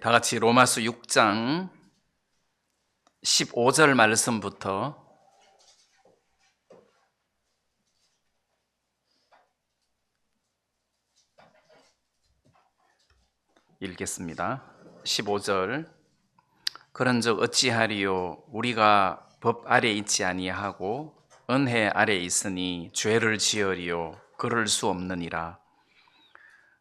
다 같이 로마서 6장 15절 말씀부터 읽겠습니다. 15절. 그런즉 어찌하리요? 우리가 법 아래 있지 아니하고 은혜 아래 있으니 죄를 지으리요? 그럴 수 없느니라.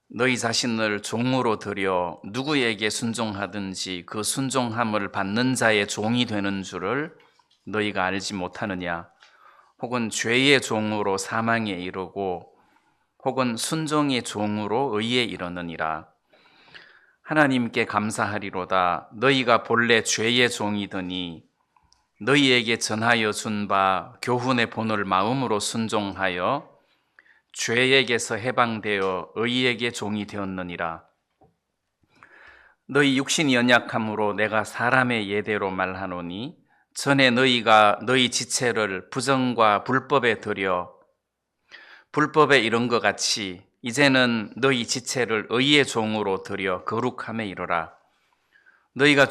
너희 자신을 종으로 들여 누구에게 순종하든지 그 순종함을 받는 자의 종이 되는 줄을 너희가 알지 못하느냐? 혹은 죄의 종으로 사망에 이르고 혹은 순종의 종으로 의에 이르느니라. 하나님께 감사하리로다. 너희가 본래 죄의 종이더니 너희에게 전하여 준 바 교훈의 본을 마음으로 순종하여 죄에게서 해방되어 의에게 종이 되었느니라. 너희 육신이 연약함으로 내가 사람의 예대로 말하노니 전에 너희가 너희 지체를 부정과 불법에 들여 불법에 이른 것 같이 이제는 너희 지체를 의의 종으로 들여 거룩함에 이르라. 너희가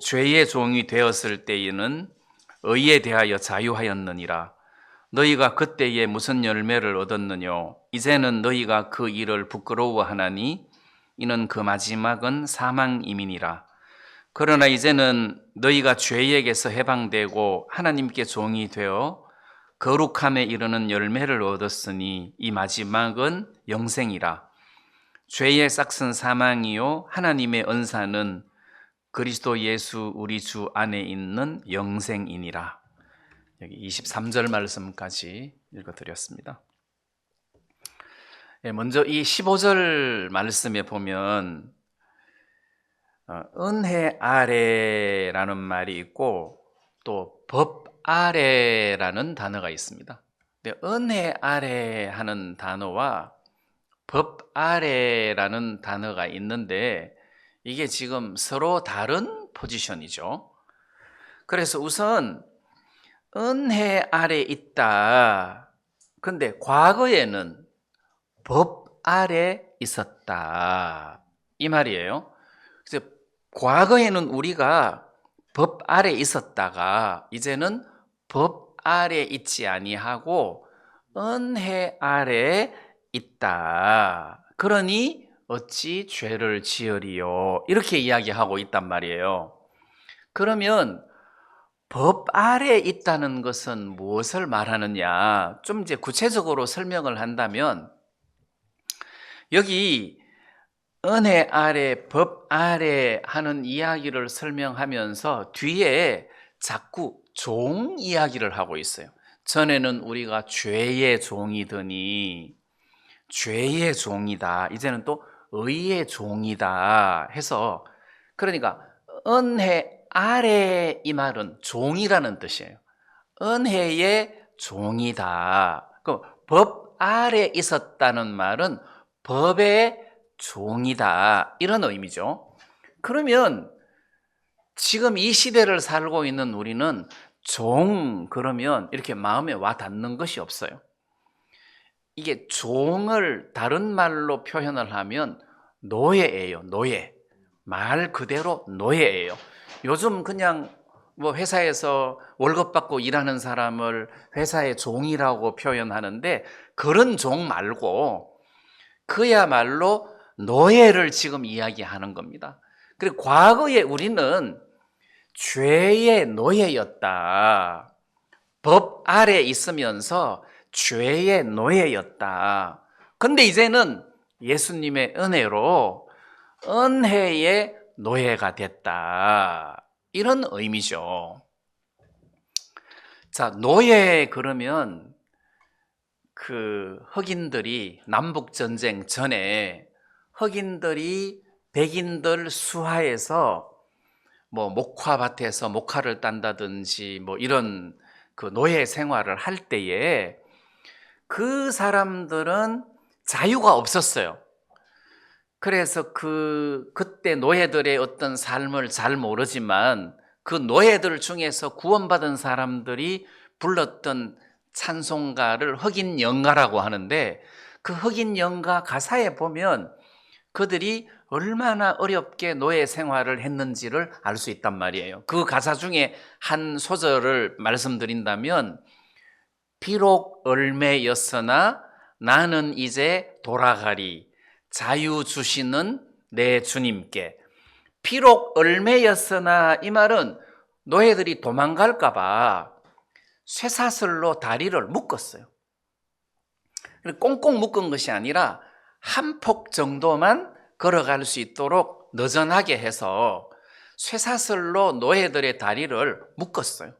죄의 종이 되었을 때에는 의에 대하여 자유하였느니라. 너희가 그때에 무슨 열매를 얻었느냐? 이제는 너희가 그 일을 부끄러워하나니 이는 그 마지막은 사망임이니라. 그러나 이제는 너희가 죄에게서 해방되고 하나님께 종이 되어 거룩함에 이르는 열매를 얻었으니 이 마지막은 영생이라. 죄의 싹은 사망이요 하나님의 은사는 그리스도 예수 우리 주 안에 있는 영생이니라. 여기 23절 말씀까지 읽어드렸습니다. 먼저 이 15절 말씀에 보면 은혜 아래라는 말이 있고 또 법 아래라는 단어가 있습니다. 근데 은혜 아래 하는 단어와 법 아래라는 단어가 있는데 이게 지금 서로 다른 포지션이죠. 그래서 우선 은혜 아래 있다. 근데 과거에는 법 아래 있었다. 이 말이에요. 그래서 과거에는 우리가 법 아래 있었다가 이제는 법 아래 있지 아니하고 은혜 아래 있다. 그러니 어찌 죄를 지으리요? 이렇게 이야기하고 있단 말이에요. 그러면 법 아래 있다는 것은 무엇을 말하느냐? 좀 이제 구체적으로 설명을 한다면 여기 은혜 아래, 법 아래 하는 이야기를 설명하면서 뒤에 자꾸 종 이야기를 하고 있어요. 전에는 우리가 죄의 종이더니 죄의 종이다. 이제는 또 의의 종이다 해서 그러니까 은혜 아래 이 말은 종이라는 뜻이에요. 은혜의 종이다. 그 법 아래 있었다는 말은 법의 종이다. 이런 의미죠. 그러면 지금 이 시대를 살고 있는 우리는 종 그러면 이렇게 마음에 와 닿는 것이 없어요. 이게 종을 다른 말로 표현을 하면 노예예요. 노예. 말 그대로 노예예요. 요즘 그냥 뭐 회사에서 월급 받고 일하는 사람을 회사의 종이라고 표현하는데 그런 종 말고 그야말로 노예를 지금 이야기하는 겁니다. 그리고 과거에 우리는 죄의 노예였다. 법 아래 있으면서 죄의 노예였다. 근데 이제는 예수님의 은혜로 은혜의 노예가 됐다. 이런 의미죠. 자, 노예 그러면 그 흑인들이 남북전쟁 전에 흑인들이 백인들 수하에서 뭐 목화밭에서 목화를 딴다든지 뭐 이런 그 노예 생활을 할 때에 그 사람들은 자유가 없었어요. 그래서 그때 노예들의 어떤 삶을 잘 모르지만 그 노예들 중에서 구원받은 사람들이 불렀던 찬송가를 흑인 연가라고 하는데 그 흑인 연가 가사에 보면 그들이 얼마나 어렵게 노예 생활을 했는지를 알 수 있단 말이에요. 그 가사 중에 한 소절을 말씀드린다면, 비록 얼매였으나 나는 이제 돌아가리, 자유 주시는 내 주님께. 비록 얼매였으나, 이 말은 노예들이 도망갈까 봐 쇠사슬로 다리를 묶었어요. 꽁꽁 묶은 것이 아니라 한 폭 정도만 걸어갈 수 있도록 느슨하게 해서 쇠사슬로 노예들의 다리를 묶었어요.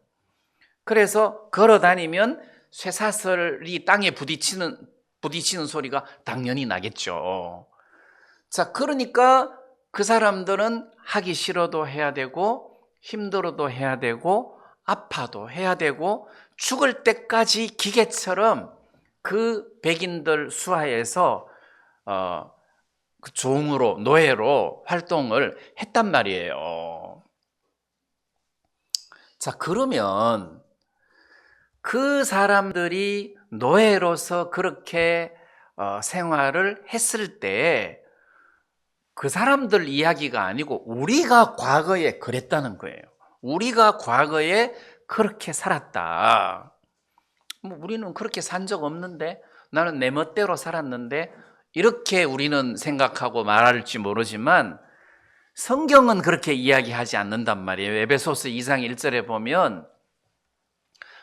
그래서 걸어 다니면 쇠사슬이 땅에 부딪히는 소리가 당연히 나겠죠. 자, 그러니까 그 사람들은 하기 싫어도 해야 되고, 힘들어도 해야 되고, 아파도 해야 되고, 죽을 때까지 기계처럼 그 백인들 수하에서 그 종으로, 노예로 활동을 했단 말이에요. 자, 그러면 그 사람들이 노예로서 그렇게 생활을 했을 때 그 사람들 이야기가 아니고 우리가 과거에 그랬다는 거예요. 우리가 과거에 그렇게 살았다. 뭐 우리는 그렇게 산 적 없는데, 나는 내 멋대로 살았는데, 이렇게 우리는 생각하고 말할지 모르지만 성경은 그렇게 이야기하지 않는단 말이에요. 에베소서 2장 1절에 보면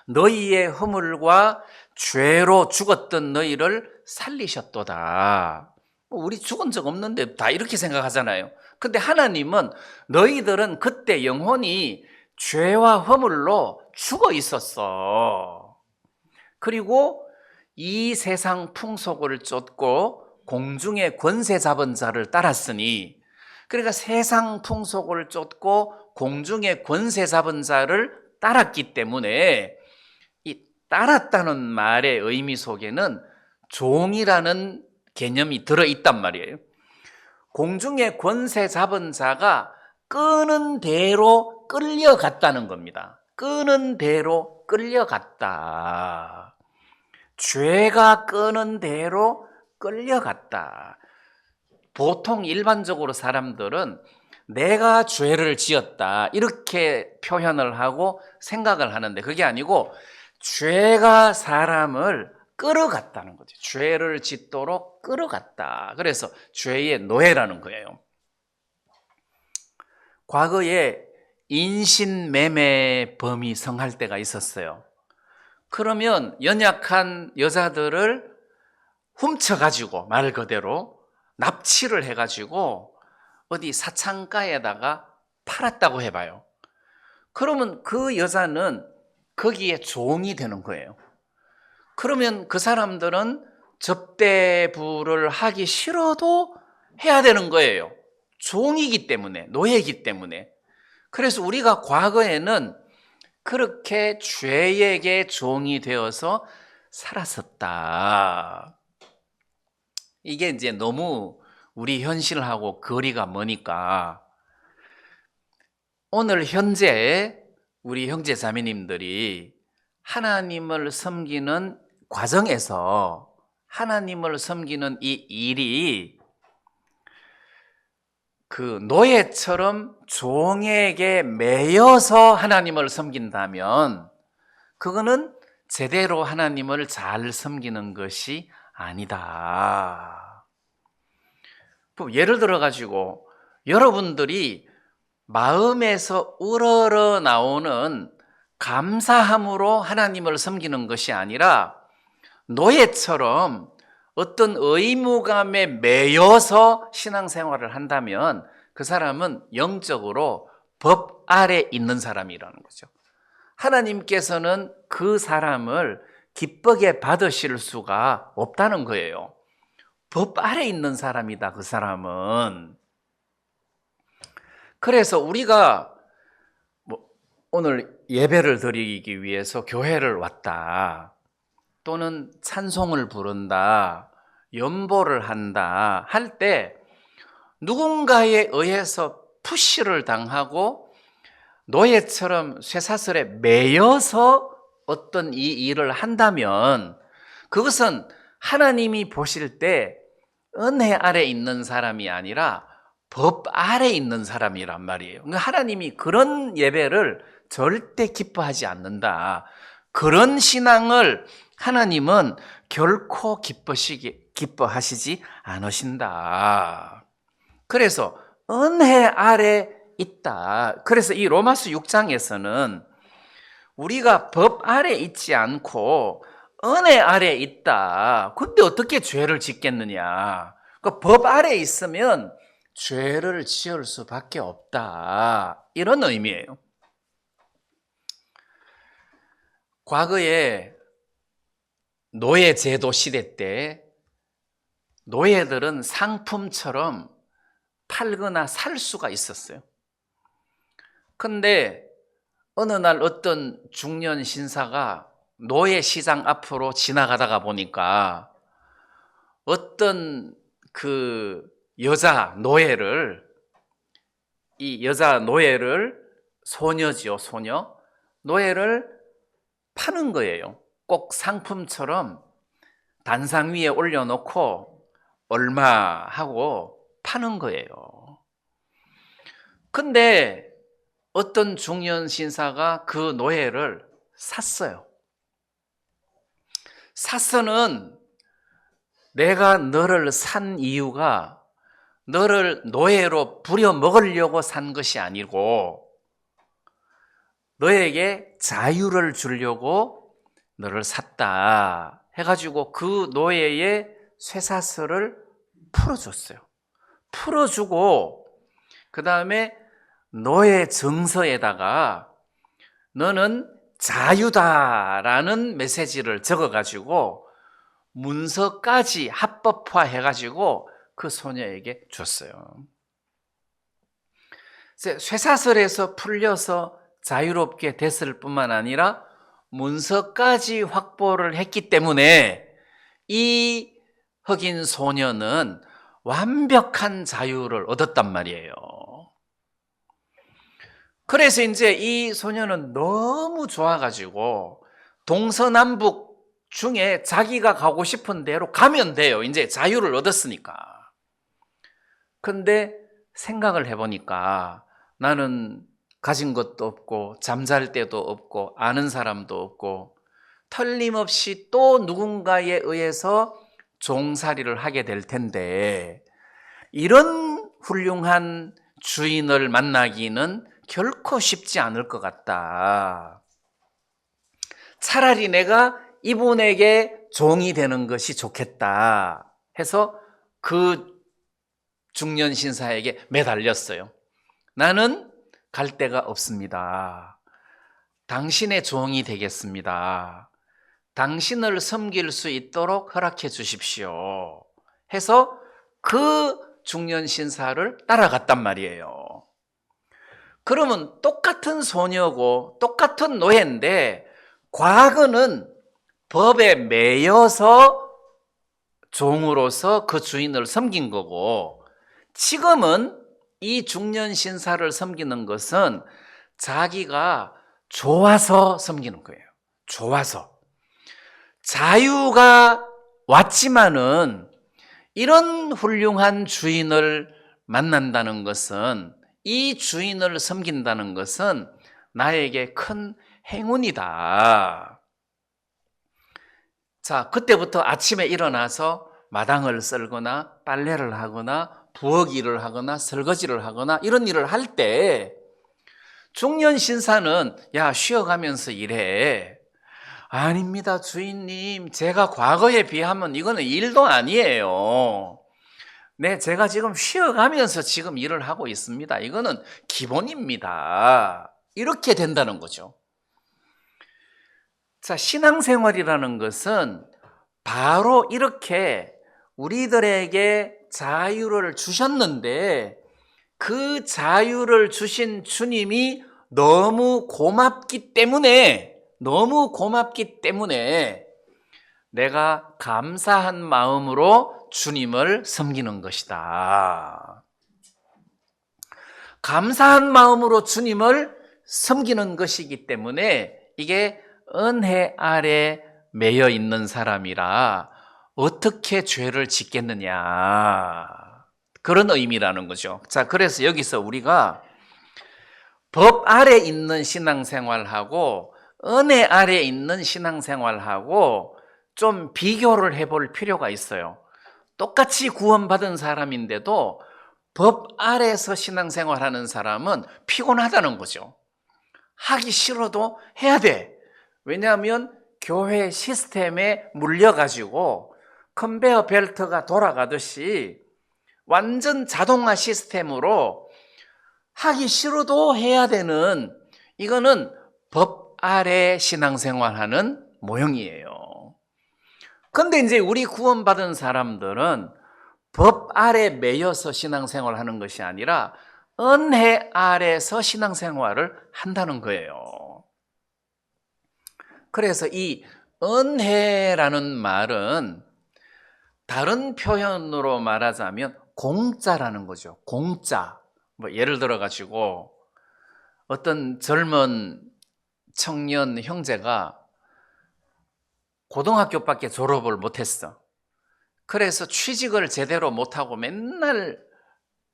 너희의 허물과 죄로 죽었던 너희를 살리셨도다. 우리 죽은 적 없는데 다 이렇게 생각하잖아요. 근데 하나님은 너희들은 그때 영혼이 죄와 허물로 죽어 있었어. 그리고 이 세상 풍속을 쫓고 공중의 권세 잡은 자를 따랐으니, 그러니까 세상 풍속을 쫓고 공중의 권세 잡은 자를 따랐기 때문에 이 따랐다는 말의 의미 속에는 종이라는 개념이 들어있단 말이에요. 공중의 권세 잡은 자가 끄는 대로 끌려갔다는 겁니다. 끄는 대로 끌려갔다. 죄가 끄는 대로 끌려갔다. 보통 일반적으로 사람들은 내가 죄를 지었다 이렇게 표현을 하고 생각을 하는데, 그게 아니고 죄가 사람을 끌어갔다는 거죠. 죄를 짓도록 끌어갔다. 그래서 죄의 노예라는 거예요. 과거에 인신매매범이 성할 때가 있었어요. 그러면 연약한 여자들을 훔쳐가지고, 말 그대로 납치를 해가지고 어디 사창가에다가 팔았다고 해봐요. 그러면 그 여자는 거기에 종이 되는 거예요. 그러면 그 사람들은 접대부를 하기 싫어도 해야 되는 거예요. 종이기 때문에, 노예이기 때문에. 그래서 우리가 과거에는 그렇게 죄에게 종이 되어서 살았었다. 이게 이제 너무 우리 현실하고 거리가 머니까 오늘 현재 우리 형제 자매님들이 하나님을 섬기는 과정에서 하나님을 섬기는 이 일이 그 노예처럼 종에게 매여서 하나님을 섬긴다면 그거는 제대로 하나님을 잘 섬기는 것이 아니다. 예를 들어 가지고 여러분들이 마음에서 우러러 나오는 감사함으로 하나님을 섬기는 것이 아니라 노예처럼 어떤 의무감에 매여서 신앙생활을 한다면 그 사람은 영적으로 법 아래 있는 사람이라는 거죠. 하나님께서는 그 사람을 기쁘게 받으실 수가 없다는 거예요. 법 아래 있는 사람이다, 그 사람은. 그래서 우리가 오늘 예배를 드리기 위해서 교회를 왔다, 또는 찬송을 부른다, 연보를 한다 할 때 누군가에 의해서 푸시를 당하고 노예처럼 쇠사슬에 매여서 어떤 이 일을 한다면 그것은 하나님이 보실 때 은혜 아래 있는 사람이 아니라 법 아래 있는 사람이란 말이에요. 그러니까 하나님이 그런 예배를 절대 기뻐하지 않는다. 그런 신앙을 하나님은 결코 기뻐하시지 않으신다. 그래서 은혜 아래 있다. 그래서 이 로마서 6장에서는 우리가 법 아래 있지 않고 은혜 아래 있다. 근데 어떻게 죄를 짓겠느냐? 그 법 아래 있으면 죄를 지을 수밖에 없다. 이런 의미예요. 과거에 노예제도 시대 때 노예들은 상품처럼 팔거나 살 수가 있었어요. 근데 어느 날 어떤 중년 신사가 노예 시장 앞으로 지나가다가 보니까 어떤 그 여자 노예를 소녀지요, 소녀 노예를 파는 거예요. 꼭 상품처럼 단상 위에 올려놓고 얼마 하고 파는 거예요. 근데 어떤 중년 신사가 그 노예를 샀어요. 사서는 내가 너를 산 이유가 너를 노예로 부려먹으려고 산 것이 아니고 너에게 자유를 주려고 너를 샀다 해가지고 그 노예의 쇠사슬을 풀어줬어요. 풀어주고 그 다음에 노예 정서에다가 너는 자유다라는 메시지를 적어가지고 문서까지 합법화해가지고 그 소녀에게 줬어요. 쇠사슬에서 풀려서 자유롭게 됐을 뿐만 아니라 문서까지 확보를 했기 때문에 이 흑인 소녀는 완벽한 자유를 얻었단 말이에요. 그래서 이제 이 소녀는 너무 좋아가지고 동서남북 중에 자기가 가고 싶은 데로 가면 돼요. 이제 자유를 얻었으니까. 근데 생각을 해보니까 나는 가진 것도 없고 잠잘 데도 없고 아는 사람도 없고 틀림없이 또 누군가에 의해서 종살이를 하게 될 텐데 이런 훌륭한 주인을 만나기는 결코 쉽지 않을 것 같다. 차라리 내가 이분에게 종이 되는 것이 좋겠다 해서 그 중년 신사에게 매달렸어요. 나는 갈 데가 없습니다. 당신의 종이 되겠습니다. 당신을 섬길 수 있도록 허락해 주십시오 해서 그 중년 신사를 따라갔단 말이에요. 그러면 똑같은 소녀고 똑같은 노예인데 과거는 법에 매여서 종으로서 그 주인을 섬긴 거고 지금은 이 중년 신사를 섬기는 것은 자기가 좋아서 섬기는 거예요. 좋아서. 자유가 왔지만은 이런 훌륭한 주인을 만난다는 것은 이 주인을 섬긴다는 것은 나에게 큰 행운이다. 자, 그때부터 아침에 일어나서 마당을 썰거나 빨래를 하거나 부엌 일을 하거나 설거지를 하거나 이런 일을 할 때 중년 신사는 야, 쉬어가면서 일해. 아닙니다, 주인님. 제가 과거에 비하면 이거는 일도 아니에요. 네, 제가 지금 쉬어가면서 지금 일을 하고 있습니다. 이거는 기본입니다. 이렇게 된다는 거죠. 자, 신앙생활이라는 것은 바로 이렇게 우리들에게 자유를 주셨는데 그 자유를 주신 주님이 너무 고맙기 때문에 내가 감사한 마음으로 주님을 섬기는 것이다. 감사한 마음으로 주님을 섬기는 것이기 때문에 이게 은혜 아래 매여 있는 사람이라 어떻게 죄를 짓겠느냐, 그런 의미라는 거죠. 자, 그래서 여기서 우리가 법 아래 있는 신앙생활하고 은혜 아래 있는 신앙생활하고 좀 비교를 해볼 필요가 있어요. 똑같이 구원받은 사람인데도 법 아래에서 신앙생활하는 사람은 피곤하다는 거죠. 하기 싫어도 해야 돼. 왜냐하면 교회 시스템에 물려가지고 컨베어 벨트가 돌아가듯이 완전 자동화 시스템으로 하기 싫어도 해야 되는, 이거는 법 아래 신앙생활하는 모형이에요. 근데 이제 우리 구원받은 사람들은 법 아래 매여서 신앙생활하는 것이 아니라 은혜 아래서 신앙생활을 한다는 거예요. 그래서 이 은혜라는 말은 다른 표현으로 말하자면 공짜라는 거죠. 공짜. 뭐 예를 들어 가지고 어떤 젊은 청년 형제가 고등학교밖에 졸업을 못했어. 그래서 취직을 제대로 못하고 맨날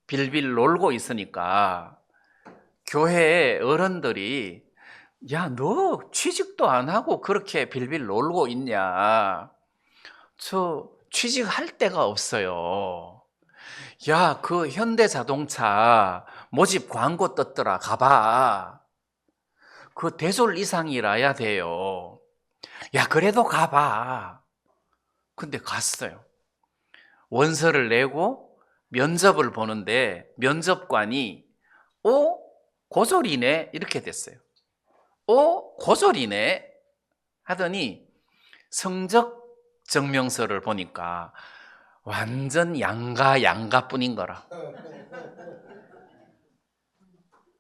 빌빌 놀고 있으니까 교회 어른들이, 야, 너 취직도 안 하고 그렇게 빌빌 놀고 있냐, 저 취직할 데가 없어요. 야, 그 현대자동차 모집 광고 떴더라, 가봐. 그 대졸 이상이라야 돼요. 야, 그래도 가봐. 근데 갔어요. 원서를 내고 면접을 보는데 면접관이 고졸이네, 이렇게 됐어요. 고졸이네 하더니 성적 증명서를 보니까 완전 양가뿐인 거라.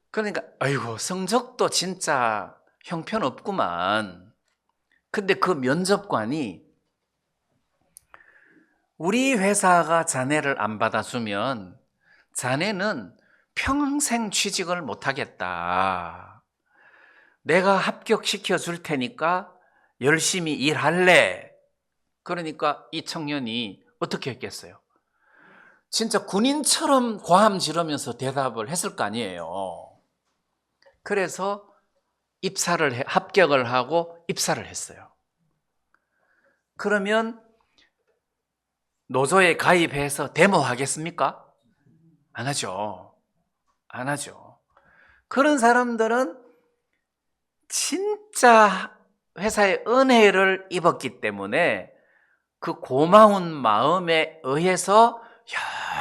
그러니까 아이고, 성적도 진짜 형편없구만. 근데 그 면접관이, 우리 회사가 자네를 안 받아주면 자네는 평생 취직을 못하겠다. 내가 합격시켜 줄 테니까 열심히 일할래. 그러니까 이 청년이 어떻게 했겠어요? 진짜 군인처럼 고함 지르면서 대답을 했을 거 아니에요. 그래서 합격을 하고 입사를 했어요. 그러면 노조에 가입해서 데모하겠습니까? 안 하죠. 안 하죠. 그런 사람들은 진짜 회사의 은혜를 입었기 때문에 그 고마운 마음에 의해서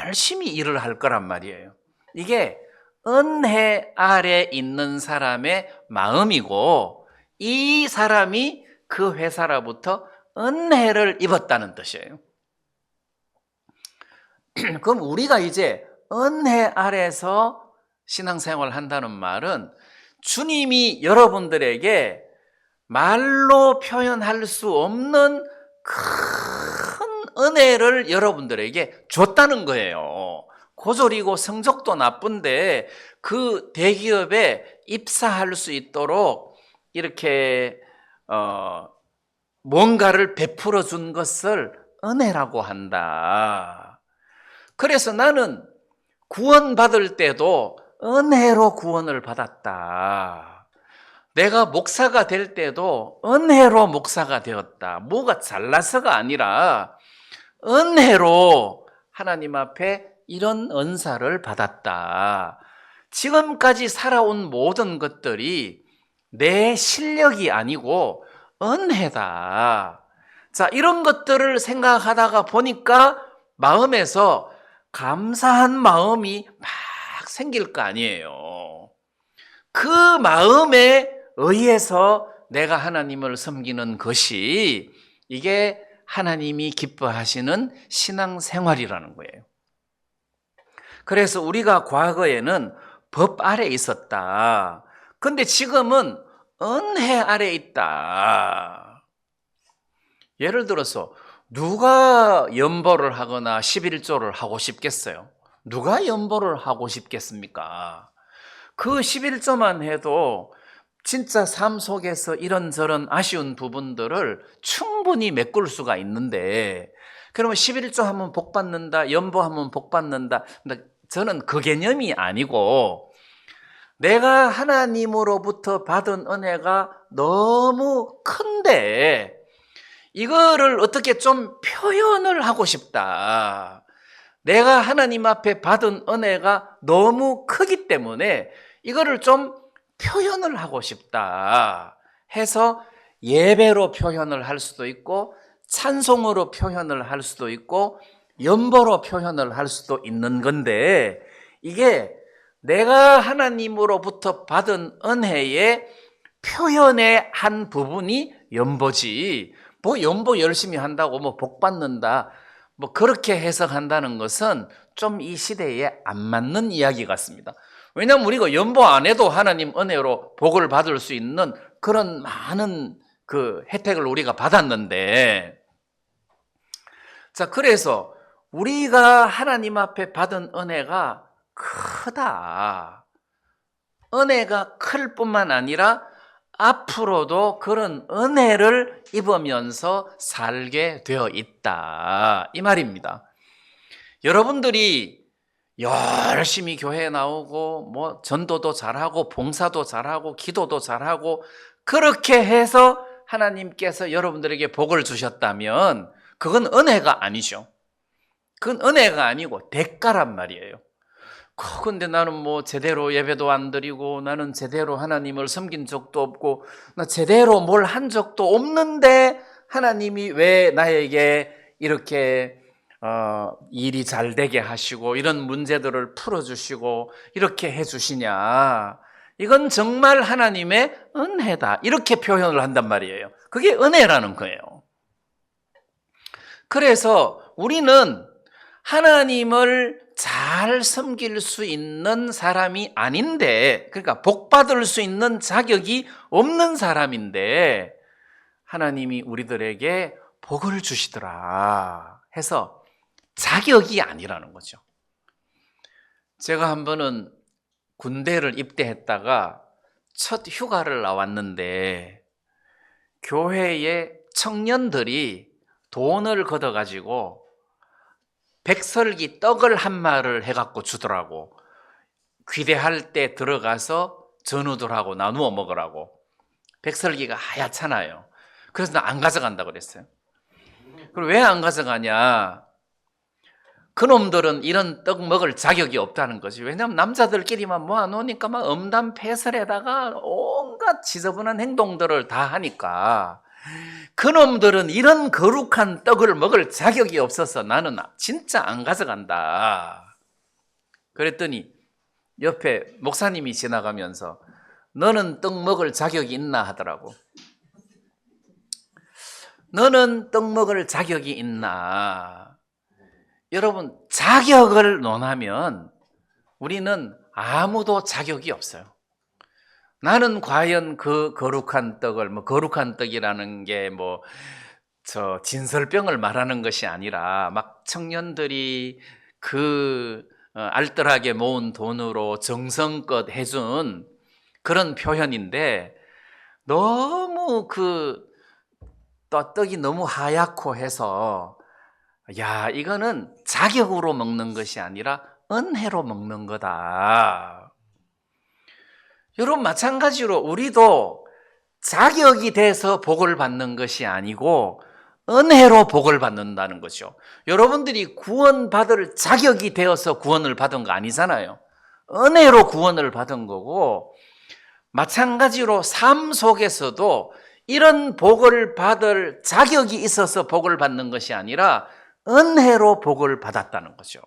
열심히 일을 할 거란 말이에요. 이게 은혜 아래 있는 사람의 마음이고, 이 사람이 그 회사로부터 은혜를 입었다는 뜻이에요. 그럼 우리가 이제 은혜 아래서 신앙생활을 한다는 말은 주님이 여러분들에게 말로 표현할 수 없는 큰 은혜를 여러분들에게 줬다는 거예요. 고졸이고 성적도 나쁜데 그 대기업에 입사할 수 있도록 이렇게 뭔가를 베풀어 준 것을 은혜라고 한다. 그래서 나는 구원받을 때도 은혜로 구원을 받았다. 내가 목사가 될 때도 은혜로 목사가 되었다. 뭐가 잘나서가 아니라 은혜로 하나님 앞에 이런 은사를 받았다. 지금까지 살아온 모든 것들이 내 실력이 아니고 은혜다. 자, 이런 것들을 생각하다가 보니까 마음에서 감사한 마음이 막 생길 거 아니에요. 그 마음에 의해서 내가 하나님을 섬기는 것이, 이게 하나님이 기뻐하시는 신앙생활이라는 거예요. 그래서 우리가 과거에는 법 아래 있었다. 근데 지금은 은혜 아래 있다. 예를 들어서 누가 연보를 하거나 11조를 하고 싶겠어요? 누가 연보를 하고 싶겠습니까? 그 11조만 해도 진짜 삶 속에서 이런저런 아쉬운 부분들을 충분히 메꿀 수가 있는데, 그러면 11조 하면 복 받는다, 연보하면 복 받는다. 근데 저는 그 개념이 아니고 내가 하나님으로부터 받은 은혜가 너무 큰데 이거를 어떻게 좀 표현을 하고 싶다. 내가 하나님 앞에 받은 은혜가 너무 크기 때문에 이거를 좀 표현을 하고 싶다 해서 예배로 표현을 할 수도 있고 찬송으로 표현을 할 수도 있고 연보로 표현을 할 수도 있는 건데 이게 내가 하나님으로부터 받은 은혜의 표현의 한 부분이 연보지 뭐 연보 열심히 한다고 뭐 복 받는다 뭐 그렇게 해석한다는 것은 좀 이 시대에 안 맞는 이야기 같습니다. 왜냐하면 우리가 연보 안 해도 하나님 은혜로 복을 받을 수 있는 그런 많은 그 혜택을 우리가 받았는데 자 그래서 우리가 하나님 앞에 받은 은혜가 크다. 은혜가 클 뿐만 아니라 앞으로도 그런 은혜를 입으면서 살게 되어 있다 이 말입니다. 여러분들이 열심히 교회에 나오고 뭐 전도도 잘하고 봉사도 잘하고 기도도 잘하고 그렇게 해서 하나님께서 여러분들에게 복을 주셨다면 그건 은혜가 아니죠. 그건 은혜가 아니고 대가란 말이에요. 근데 나는 뭐 제대로 예배도 안 드리고 나는 제대로 하나님을 섬긴 적도 없고 나 제대로 뭘 한 적도 없는데 하나님이 왜 나에게 이렇게 일이 잘 되게 하시고 이런 문제들을 풀어주시고 이렇게 해주시냐. 이건 정말 하나님의 은혜다. 이렇게 표현을 한단 말이에요. 그게 은혜라는 거예요. 그래서 우리는 하나님을 잘 섬길 수 있는 사람이 아닌데, 그러니까 복 받을 수 있는 자격이 없는 사람인데 하나님이 우리들에게 복을 주시더라 해서 자격이 아니라는 거죠. 제가 한 번은 군대를 입대했다가 첫 휴가를 나왔는데 교회의 청년들이 돈을 걷어가지고 백설기 떡을 한 마를 해갖고 주더라고. 귀대할 때 들어가서 전우들하고 나누어 먹으라고. 백설기가 하얗잖아요. 그래서 나 안 가져간다고 그랬어요. 그리고 왜 안 가져가냐? 그놈들은 이런 떡 먹을 자격이 없다는 거지. 왜냐하면 남자들끼리만 모아놓으니까 막 음담패설에다가 온갖 지저분한 행동들을 다 하니까 그놈들은 이런 거룩한 떡을 먹을 자격이 없어서 나는 진짜 안 가져간다. 그랬더니 옆에 목사님이 지나가면서 너는 떡 먹을 자격이 있나 하더라고. 너는 떡 먹을 자격이 있나? 여러분, 자격을 논하면 우리는 아무도 자격이 없어요. 나는 과연 그 거룩한 떡을, 거룩한 떡이라는 게 진설병을 말하는 것이 아니라 막 청년들이 알뜰하게 모은 돈으로 정성껏 해준 그런 표현인데 너무 떡이 너무 하얗고 해서 이거는 자격으로 먹는 것이 아니라 은혜로 먹는 거다. 여러분 마찬가지로 우리도 자격이 돼서 복을 받는 것이 아니고 은혜로 복을 받는다는 거죠. 여러분들이 구원받을 자격이 되어서 구원을 받은 거 아니잖아요. 은혜로 구원을 받은 거고 마찬가지로 삶 속에서도 이런 복을 받을 자격이 있어서 복을 받는 것이 아니라 은혜로 복을 받았다는 거죠.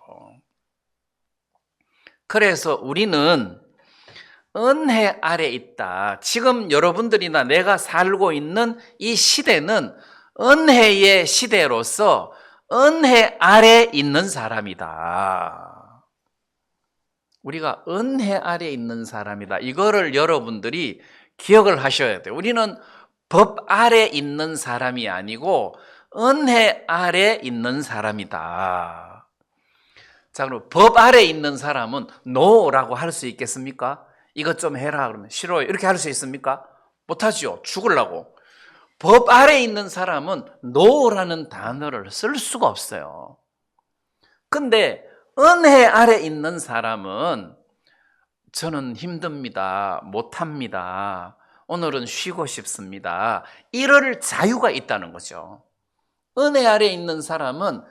그래서 우리는 은혜 아래 있다. 지금 여러분들이나 내가 살고 있는 이 시대는 은혜의 시대로서 은혜 아래 있는 사람이다. 우리가 은혜 아래 있는 사람이다. 이거를 여러분들이 기억을 하셔야 돼요. 우리는 법 아래 있는 사람이 아니고 은혜 아래 있는 사람이다. 자, 그럼 법 아래 있는 사람은 노라고 할 수 있겠습니까? 이것 좀 해라 그러면 싫어요. 이렇게 할 수 있습니까? 못하죠. 죽으려고. 법 아래에 있는 사람은 no라는 단어를 쓸 수가 없어요. 근데 은혜 아래 있는 사람은 저는 힘듭니다. 못합니다. 오늘은 쉬고 싶습니다. 이럴 자유가 있다는 거죠. 은혜 아래 있는 사람은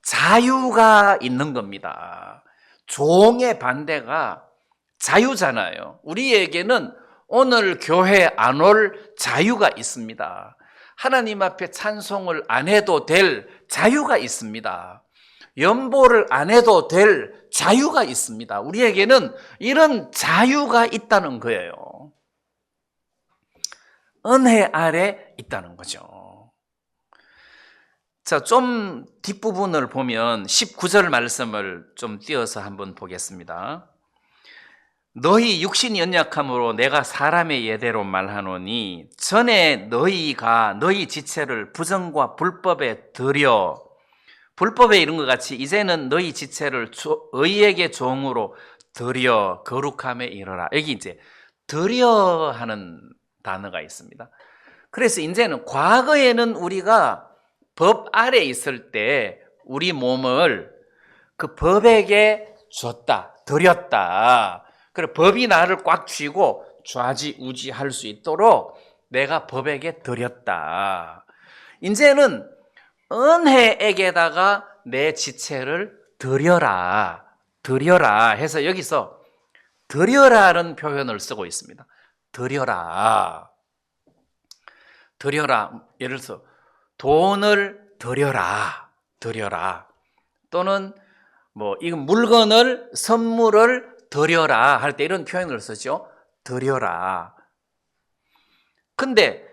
자유가 있는 겁니다. 종의 반대가 자유잖아요. 우리에게는 오늘 교회 안 올 자유가 있습니다. 하나님 앞에 찬송을 안 해도 될 자유가 있습니다. 연보를 안 해도 될 자유가 있습니다. 우리에게는 이런 자유가 있다는 거예요. 은혜 아래 있다는 거죠. 자, 좀 뒷부분을 보면 19절 말씀을 좀 띄어서 한번 보겠습니다. 너희 육신이 연약함으로 내가 사람의 예대로 말하노니 전에 너희가 너희 지체를 부정과 불법에 들여 불법에 이른 것 같이 이제는 너희 지체를 의에게 종으로 들여 거룩함에 이르라. 여기 이제 들여 하는 단어가 있습니다. 그래서 이제는 과거에는 우리가 법 아래 있을 때 우리 몸을 그 법에게 줬다, 드렸다. 그리고 법이 나를 꽉 쥐고 좌지우지할 수 있도록 내가 법에게 드렸다. 이제는 은혜에게다가 내 지체를 드려라, 드려라 해서 여기서 드려라는 표현을 쓰고 있습니다. 드려라. 드려라. 예를 들어서 돈을 드려라. 드려라. 또는 뭐 이건 물건을 선물을 드려라 할 때 이런 표현을 쓰죠. 드려라. 근데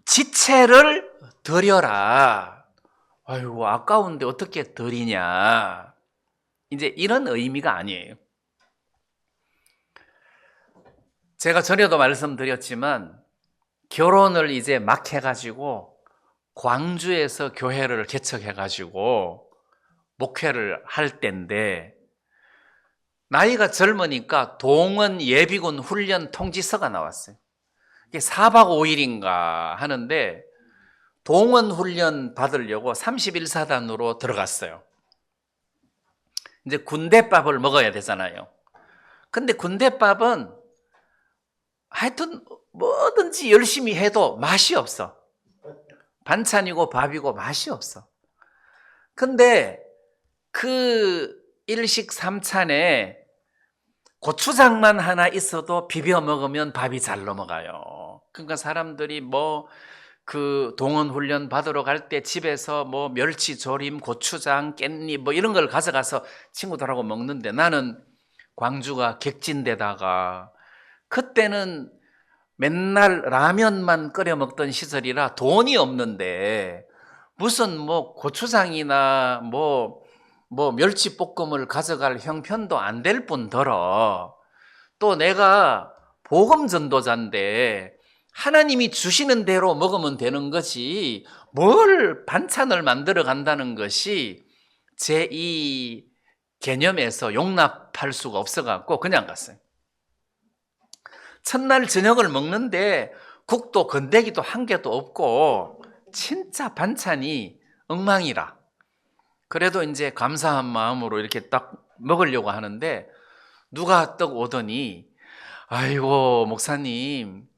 지체를 드려라. 아이고 아까운데 어떻게 드리냐. 이제 이런 의미가 아니에요. 제가 전에도 말씀드렸지만 결혼을 이제 막 해가지고 광주에서 교회를 개척해가지고 목회를 할 때인데 나이가 젊으니까 동원 예비군 훈련 통지서가 나왔어요. 이게 4박 5일인가 하는데 동원 훈련 받으려고 31사단으로 들어갔어요. 이제 군대밥을 먹어야 되잖아요. 근데 군대밥은 하여튼 뭐든지 열심히 해도 맛이 없어. 반찬이고 밥이고 맛이 없어. 근데 그 일식 삼찬에 고추장만 하나 있어도 비벼 먹으면 밥이 잘 넘어가요. 그러니까 사람들이 뭐 그 동원 훈련 받으러 갈 때 집에서 뭐 멸치조림, 고추장, 깻잎 뭐 이런 걸 가져가서 친구들하고 먹는데 나는 광주가 객진데다가 그때는 맨날 라면만 끓여 먹던 시절이라 돈이 없는데 무슨 뭐 고추장이나 뭐 멸치볶음을 가져갈 형편도 안 될 뿐더러 또 내가 복음 전도자인데 하나님이 주시는 대로 먹으면 되는 것이 뭘 반찬을 만들어 간다는 것이 제 이 개념에서 용납할 수가 없어갖고 그냥 갔어요. 첫날 저녁을 먹는데 국도 건더기도 한 개도 없고 진짜 반찬이 엉망이라. 그래도 이제 감사한 마음으로 이렇게 딱 먹으려고 하는데 누가 떡 오더니 아이고 목사님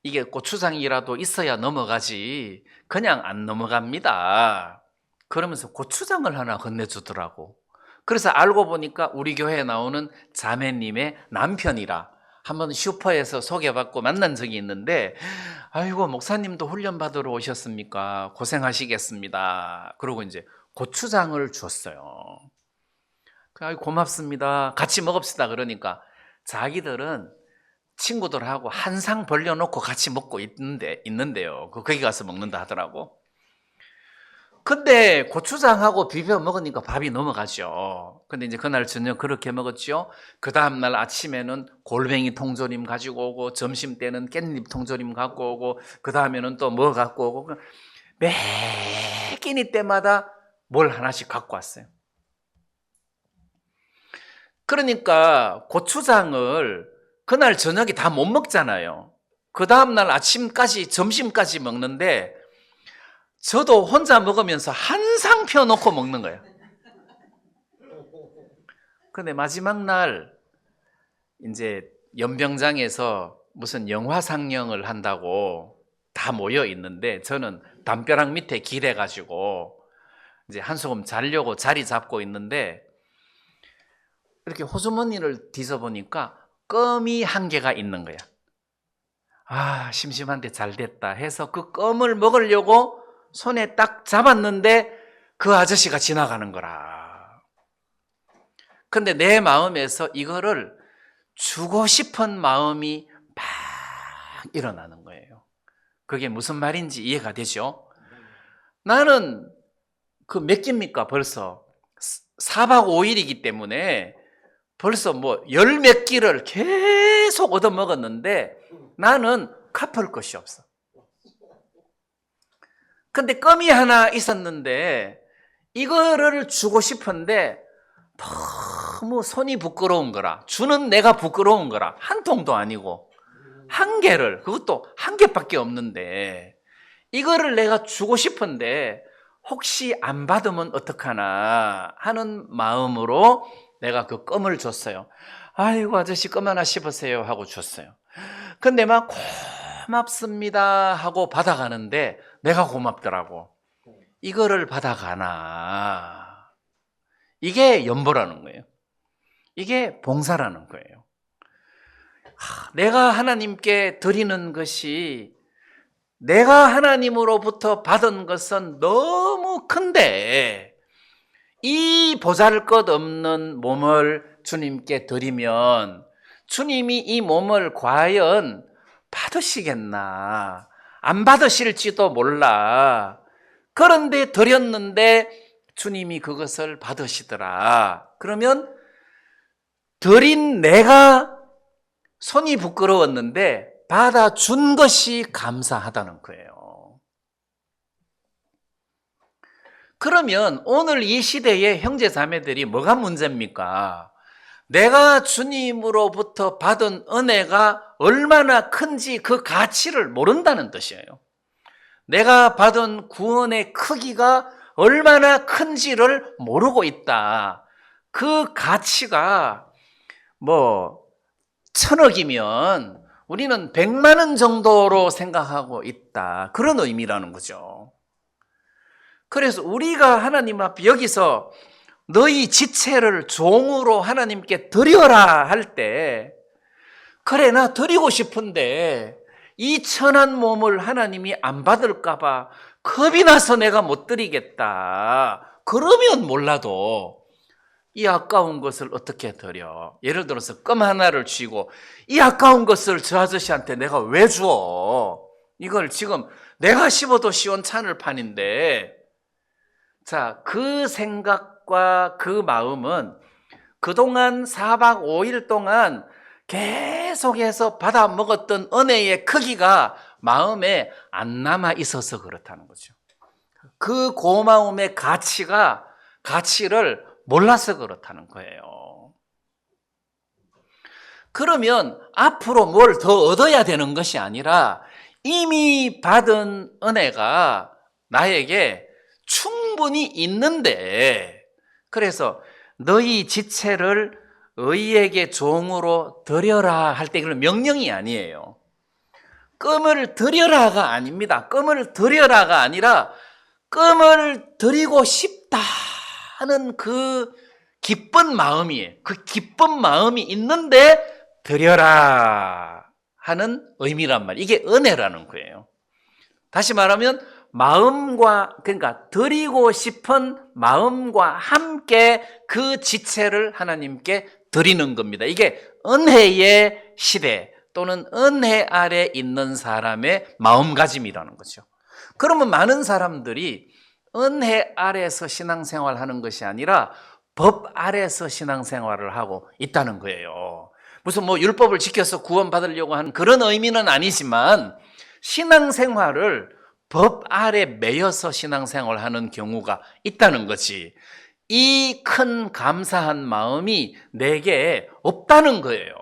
이게 고추장이라도 있어야 넘어가지 그냥 안 넘어갑니다. 그러면서 고추장을 하나 건네주더라고. 그래서 알고 보니까 우리 교회에 나오는 자매님의 남편이라 한번 슈퍼에서 소개받고 만난 적이 있는데 아이고 목사님도 훈련 받으러 오셨습니까? 고생하시겠습니다. 그러고 이제 고추장을 줬어요. 아이고 고맙습니다. 같이 먹읍시다. 그러니까 자기들은 친구들하고 한 상 벌려놓고 같이 먹고 있는데요. 거기 가서 먹는다 하더라고. 근데 고추장하고 비벼 먹으니까 밥이 넘어가죠. 근데 이제 그날 저녁 그렇게 먹었죠. 그 다음날 아침에는 골뱅이 통조림 가지고 오고 점심 때는 깻잎 통조림 갖고 오고 그 다음에는 또 뭐 갖고 오고 매 끼니 때마다 뭘 하나씩 갖고 왔어요. 그러니까 고추장을 그날 저녁에 다 못 먹잖아요. 그 다음날 아침까지 점심까지 먹는데 저도 혼자 먹으면서 한 상 펴놓고 먹는 거예요. 근데 마지막 날 이제 연병장에서 무슨 영화 상영을 한다고 다 모여 있는데 저는 담벼락 밑에 기대가지고 이제 한숨 자려고 자리 잡고 있는데 이렇게 호주머니를 뒤져보니까 껌이 한 개가 있는 거야. 아, 심심한데 잘 됐다 해서 그 껌을 먹으려고 손에 딱 잡았는데 그 아저씨가 지나가는 거라. 근데 내 마음에서 이거를 주고 싶은 마음이 막 일어나는 거예요. 그게 무슨 말인지 이해가 되죠? 나는 그 몇 끼입니까? 벌써 4박 5일이기 때문에 벌써 뭐 열 몇 끼를 계속 얻어 먹었는데 나는 갚을 것이 없어. 근데 껌이 하나 있었는데 이거를 주고 싶은데 너무 손이 부끄러운 거라, 주는 내가 부끄러운 거라, 한 통도 아니고 한 개를, 그것도 한 개밖에 없는데 이거를 내가 주고 싶은데 혹시 안 받으면 어떡하나 하는 마음으로 내가 그 껌을 줬어요. 아이고 아저씨 껌 하나 씹으세요 하고 줬어요. 근데 막 고맙습니다 하고 받아가는데 내가 고맙더라고. 이거를 받아가나. 이게 연보라는 거예요. 이게 봉사라는 거예요. 내가 하나님께 드리는 것이 내가 하나님으로부터 받은 것은 너무 큰데 이 보잘것없는 몸을 주님께 드리면 주님이 이 몸을 과연 받으시겠나? 안 받으실지도 몰라. 그런데 드렸는데 주님이 그것을 받으시더라. 그러면 드린 내가 손이 부끄러웠는데 받아준 것이 감사하다는 거예요. 그러면 오늘 이 시대의 형제 자매들이 뭐가 문제입니까? 내가 주님으로부터 받은 은혜가 얼마나 큰지 그 가치를 모른다는 뜻이에요. 내가 받은 구원의 크기가 얼마나 큰지를 모르고 있다. 그 가치가 뭐 1000억이면 우리는 100만 원 정도로 생각하고 있다. 그런 의미라는 거죠. 그래서 우리가 하나님 앞에 여기서 너희 지체를 종으로 하나님께 드려라 할 때, 그래 나 드리고 싶은데 이 천한 몸을 하나님이 안 받을까 봐 겁이 나서 내가 못 드리겠다. 그러면 몰라도 이 아까운 것을 어떻게 드려? 예를 들어서 껌 하나를 쥐고 이 아까운 것을 저 아저씨한테 내가 왜 줘? 이걸 지금 내가 씹어도 시원찮을 판인데. 자, 그 생각과 그 마음은 그동안 4박 5일 동안 계속해서 받아 먹었던 은혜의 크기가 마음에 안 남아 있어서 그렇다는 거죠. 그 고마움의 가치를 몰라서 그렇다는 거예요. 그러면 앞으로 뭘 더 얻어야 되는 것이 아니라 이미 받은 은혜가 나에게 충분히 있는데, 그래서 너희 지체를 의에게 종으로 드려라 할 때 그건 명령이 아니에요. 껌을 드려라가 아닙니다. 껌을 드려라가 아니라 껌을 드리고 싶다 하는 그 기쁜 마음이에요. 그 기쁜 마음이 있는데 드려라 하는 의미란 말이에요. 이게 은혜라는 거예요. 다시 말하면 그러니까 드리고 싶은 마음과 함께 그 지체를 하나님께 드리는 겁니다. 이게 은혜의 시대 또는 은혜 아래 있는 사람의 마음가짐이라는 거죠. 그러면 많은 사람들이 은혜 아래서 신앙생활하는 것이 아니라 법 아래서 신앙생활을 하고 있다는 거예요. 무슨 뭐 율법을 지켜서 구원받으려고 하는 그런 의미는 아니지만 신앙생활을 법 아래 매여서 신앙생활을 하는 경우가 있다는 거지. 이 큰 감사한 마음이 내게 없다는 거예요.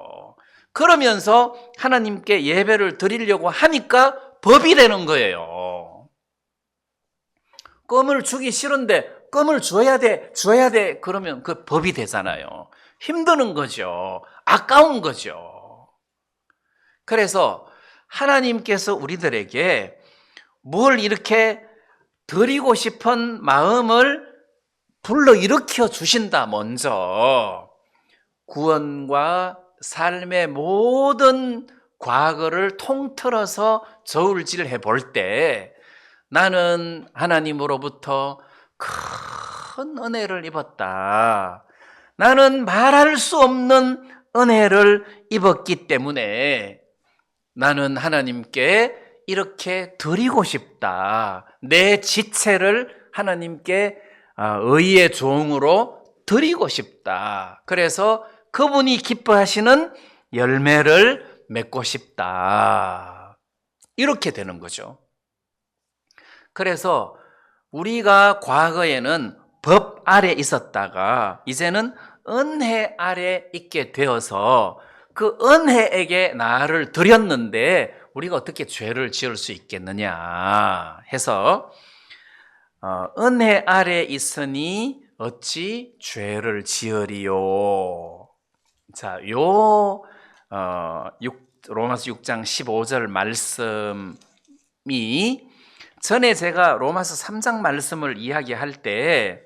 그러면서 하나님께 예배를 드리려고 하니까 법이 되는 거예요. 껌을 주기 싫은데 껌을 줘야 돼, 줘야 돼. 그러면 그 법이 되잖아요. 힘드는 거죠. 아까운 거죠. 그래서 하나님께서 우리들에게 뭘 이렇게 드리고 싶은 마음을 불러일으켜 주신다. 먼저 구원과 삶의 모든 과거를 통틀어서 저울질해 볼 때 나는 하나님으로부터 큰 은혜를 입었다. 나는 말할 수 없는 은혜를 입었기 때문에 나는 하나님께 이렇게 드리고 싶다. 내 지체를 하나님께 의의 종으로 드리고 싶다. 그래서 그분이 기뻐하시는 열매를 맺고 싶다. 이렇게 되는 거죠. 그래서 우리가 과거에는 법 아래 있었다가 이제는 은혜 아래 있게 되어서 그 은혜에게 나를 드렸는데 우리가 어떻게 죄를 지을 수 있겠느냐 해서 은혜 아래 있으니 어찌 죄를 지으리요. 자, 로마서 6장 15절 말씀이 전에 제가 로마서 3장 말씀을 이야기할 때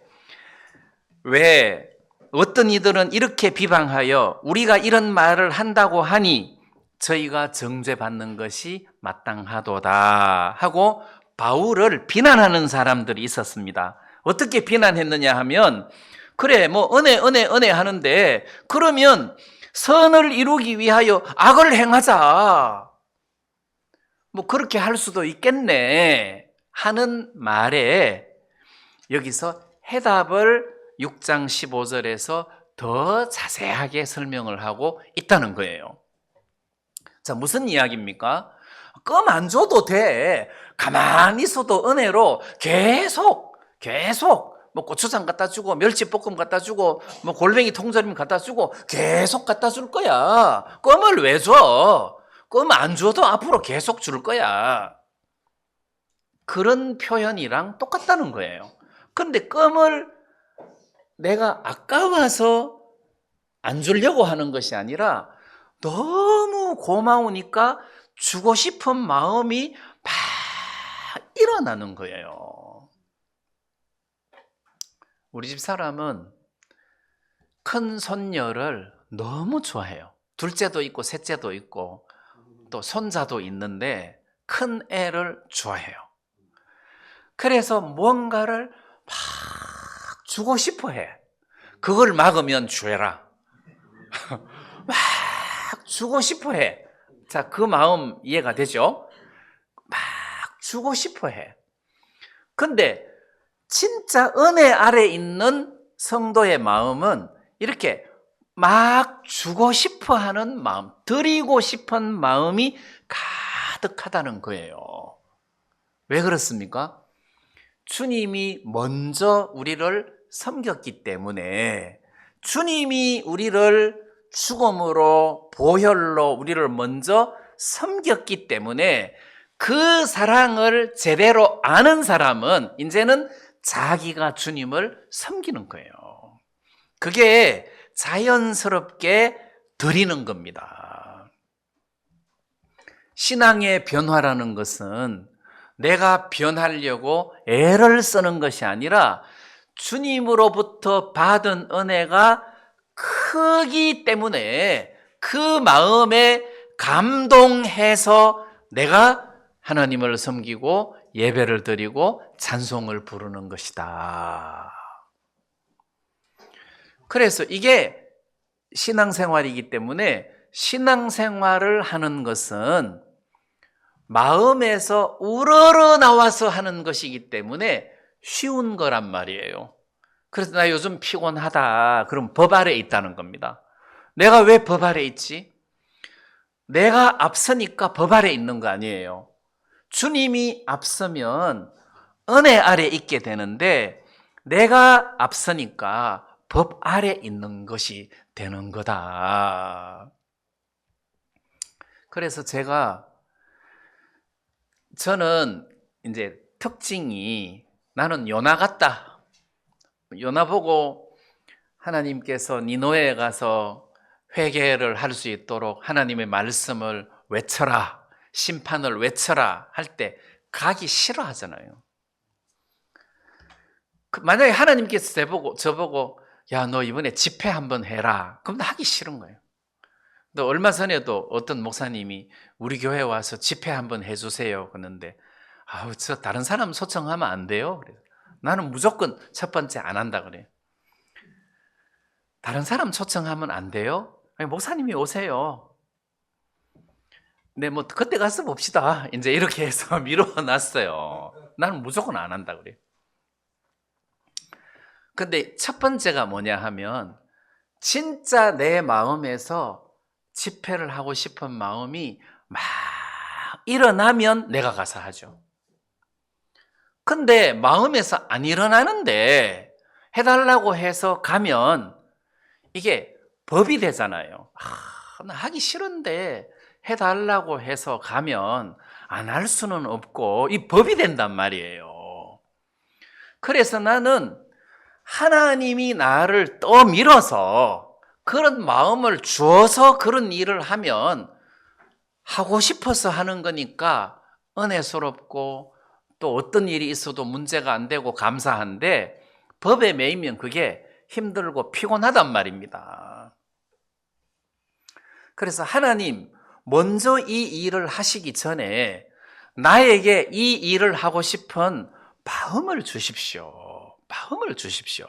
왜 어떤 이들은 이렇게 비방하여 우리가 이런 말을 한다고 하니 저희가 정죄받는 것이 마땅하도다 하고 바울을 비난하는 사람들이 있었습니다. 어떻게 비난했느냐 하면 그래 뭐 은혜 하는데 그러면 선을 이루기 위하여 악을 행하자. 뭐 그렇게 할 수도 있겠네 하는 말에 여기서 해답을 6장 15절에서 더 자세하게 설명을 하고 있다는 거예요. 자, 무슨 이야기입니까? 껌 안 줘도 돼. 가만히 있어도 은혜로 계속 뭐 고추장 갖다 주고 멸치볶음 갖다 주고 뭐 골뱅이 통조림 갖다 주고 계속 갖다 줄 거야. 껌을 왜 줘? 껌 안 줘도 앞으로 계속 줄 거야. 그런 표현이랑 똑같다는 거예요. 그런데 껌을 내가 아까워서 안 주려고 하는 것이 아니라 너무 고마우니까 주고 싶은 마음이 막 일어나는 거예요. 우리 집 사람은 큰 손녀를 너무 좋아해요. 둘째도 있고 셋째도 있고 또 손자도 있는데 큰 애를 좋아해요. 그래서 뭔가를 막 주고 싶어 해. 그걸 막으면 죄라. 막 주고 싶어 해. 자, 그 마음 이해가 되죠? 막 주고 싶어 해. 근데 진짜 은혜 아래 있는 성도의 마음은 이렇게 막 주고 싶어 하는 마음, 드리고 싶은 마음이 가득하다는 거예요. 왜 그렇습니까? 주님이 먼저 우리를 섬겼기 때문에 주님이 우리를 죽음으로 보혈로 우리를 먼저 섬겼기 때문에 그 사랑을 제대로 아는 사람은 이제는 자기가 주님을 섬기는 거예요. 그게 자연스럽게 드리는 겁니다. 신앙의 변화라는 것은 내가 변하려고 애를 쓰는 것이 아니라 주님으로부터 받은 은혜가 크기 때문에 그 마음에 감동해서 내가 하나님을 섬기고 예배를 드리고 찬송을 부르는 것이다. 그래서 이게 신앙생활이기 때문에 신앙생활을 하는 것은 마음에서 우러러 나와서 하는 것이기 때문에 쉬운 거란 말이에요. 그래서 나 요즘 피곤하다. 그럼 법 아래 있다는 겁니다. 내가 왜 법 아래 있지? 내가 앞서니까 법 아래 있는 거 아니에요. 주님이 앞서면 은혜 아래 있게 되는데 내가 앞서니까 법 아래 있는 것이 되는 거다. 그래서 저는 이제 특징이 나는 요나 같다. 요나 보고 하나님께서 니느웨에 가서 회개를 할 수 있도록 하나님의 말씀을 외쳐라, 심판을 외쳐라 할 때 가기 싫어하잖아요. 만약에 하나님께서 저보고 야, 너 이번에 집회 한번 해라. 그럼 나 하기 싫은 거예요. 또 얼마 전에도 어떤 목사님이 우리 교회 와서 집회 한번 해주세요. 그러는데 저 다른 사람 초청하면 안 돼요. 그래서 나는 무조건 첫 번째 안 한다 그래요. 다른 사람 초청하면 안 돼요? 아니, 목사님이 오세요. 네, 뭐 그때 가서 봅시다. 이제 이렇게 해서 미뤄놨어요. 나는 무조건 안 한다 그래요. 근데 첫 번째가 뭐냐 하면 진짜 내 마음에서 집회를 하고 싶은 마음이 막 일어나면 내가 가서 하죠. 근데 마음에서 안 일어나는데 해달라고 해서 가면 이게 법이 되잖아요. 나 하기 싫은데 해달라고 해서 가면 안 할 수는 없고 이 법이 된단 말이에요. 그래서 나는 하나님이 나를 떠밀어서 그런 마음을 주어서 그런 일을 하면 하고 싶어서 하는 거니까 은혜스럽고 또 어떤 일이 있어도 문제가 안 되고 감사한데 법에 매이면 그게 힘들고 피곤하단 말입니다. 그래서 하나님 먼저 이 일을 하시기 전에 나에게 이 일을 하고 싶은 마음을 주십시오. 마음을 주십시오.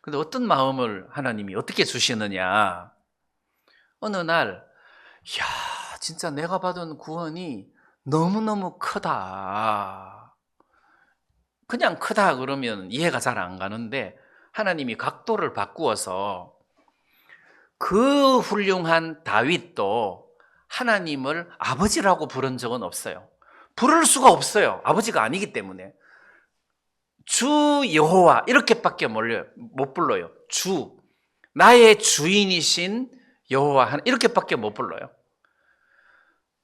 근데 어떤 마음을 하나님이 어떻게 주시느냐? 어느 날, 진짜 내가 받은 구원이 너무너무 크다. 그냥 크다 그러면 이해가 잘 안 가는데 하나님이 각도를 바꾸어서 그 훌륭한 다윗도 하나님을 아버지라고 부른 적은 없어요. 부를 수가 없어요. 아버지가 아니기 때문에. 주 여호와 이렇게밖에 못 불러요. 주, 나의 주인이신 여호와 이렇게밖에 못 불러요.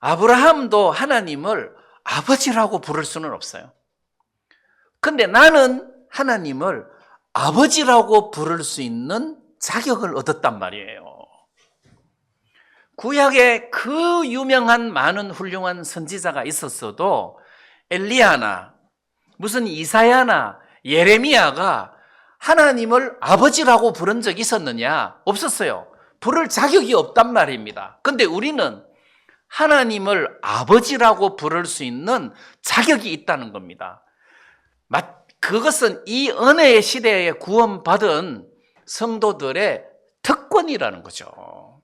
아브라함도 하나님을 아버지라고 부를 수는 없어요. 근데 나는 하나님을 아버지라고 부를 수 있는 자격을 얻었단 말이에요. 구약에 그 유명한 많은 훌륭한 선지자가 있었어도 엘리야나 무슨 이사야나 예레미야가 하나님을 아버지라고 부른 적이 있었느냐? 없었어요. 부를 자격이 없단 말입니다. 근데 우리는 하나님을 아버지라고 부를 수 있는 자격이 있다는 겁니다. 그것은 이 은혜의 시대에 구원받은 성도들의 특권이라는 거죠.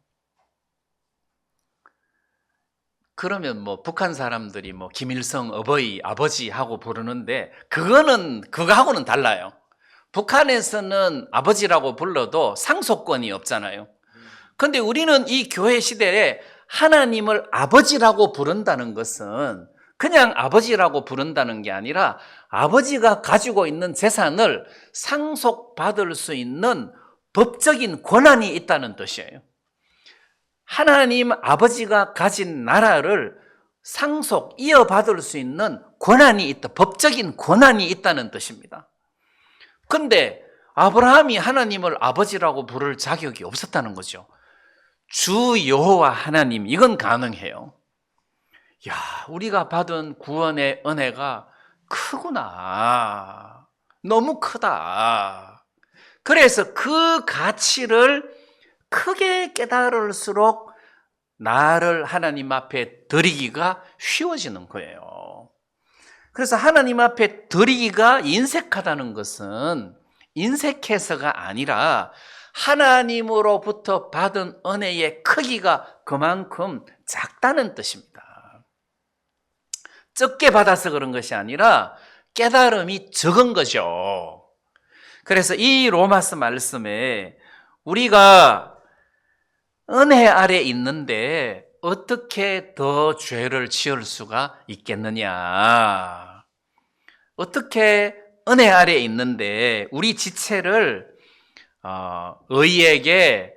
그러면 북한 사람들이 김일성 어버이, 아버지 하고 부르는데 그거하고는 달라요. 북한에서는 아버지라고 불러도 상속권이 없잖아요. 근데 우리는 이 교회 시대에 하나님을 아버지라고 부른다는 것은 그냥 아버지라고 부른다는 게 아니라 아버지가 가지고 있는 재산을 상속받을 수 있는 법적인 권한이 있다는 뜻이에요. 하나님 아버지가 가진 나라를 이어받을 수 있는 권한이 있다. 법적인 권한이 있다는 뜻입니다. 그런데 아브라함이 하나님을 아버지라고 부를 자격이 없었다는 거죠. 주 여호와 하나님, 이건 가능해요. 우리가 받은 구원의 은혜가 크구나. 너무 크다. 그래서 그 가치를 크게 깨달을수록 나를 하나님 앞에 드리기가 쉬워지는 거예요. 그래서 하나님 앞에 드리기가 인색하다는 것은 인색해서가 아니라 하나님으로부터 받은 은혜의 크기가 그만큼 작다는 뜻입니다. 적게 받아서 그런 것이 아니라 깨달음이 적은 거죠. 그래서 이 로마서 말씀에 우리가 은혜 아래 있는데 어떻게 더 죄를 지을 수가 있겠느냐? 어떻게 은혜 아래 있는데 우리 지체를 의에게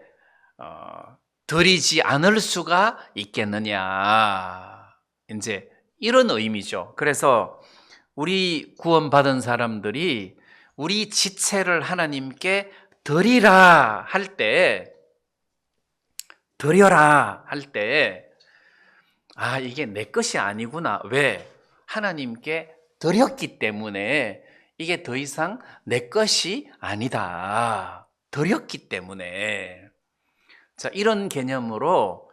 드리지 않을 수가 있겠느냐. 이제 이런 의미죠. 그래서 우리 구원받은 사람들이 우리 지체를 하나님께 드리라 할 때, 드려라 할 때, 이게 내 것이 아니구나. 왜? 하나님께 드렸기 때문에 이게 더 이상 내 것이 아니다. 드렸기 때문에. 자, 이런 개념으로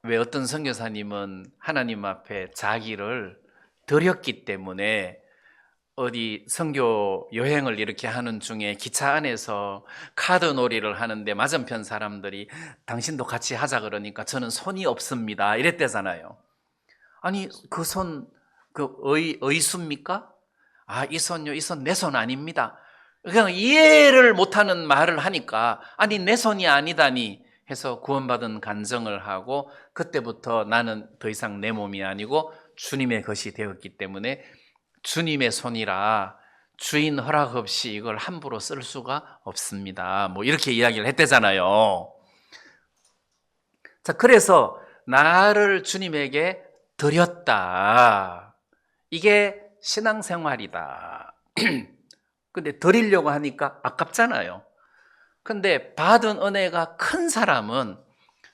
왜 어떤 선교사님은 하나님 앞에 자기를 드렸기 때문에 어디 선교 여행을 이렇게 하는 중에 기차 안에서 카드 놀이를 하는데 맞은편 사람들이 당신도 같이 하자 그러니까 저는 손이 없습니다 이랬대잖아요. 아니 그 손 의수입니까? 이 손요, 이 손 내 손 아닙니다. 그냥 이해를 못하는 말을 하니까 아니 내 손이 아니다니 해서 구원받은 간증을 하고 그때부터 나는 더 이상 내 몸이 아니고 주님의 것이 되었기 때문에 주님의 손이라 주인 허락 없이 이걸 함부로 쓸 수가 없습니다. 뭐 이렇게 이야기를 했대잖아요. 자, 그래서 나를 주님에게 드렸다. 이게 신앙생활이다. 근데 드리려고 하니까 아깝잖아요. 근데 받은 은혜가 큰 사람은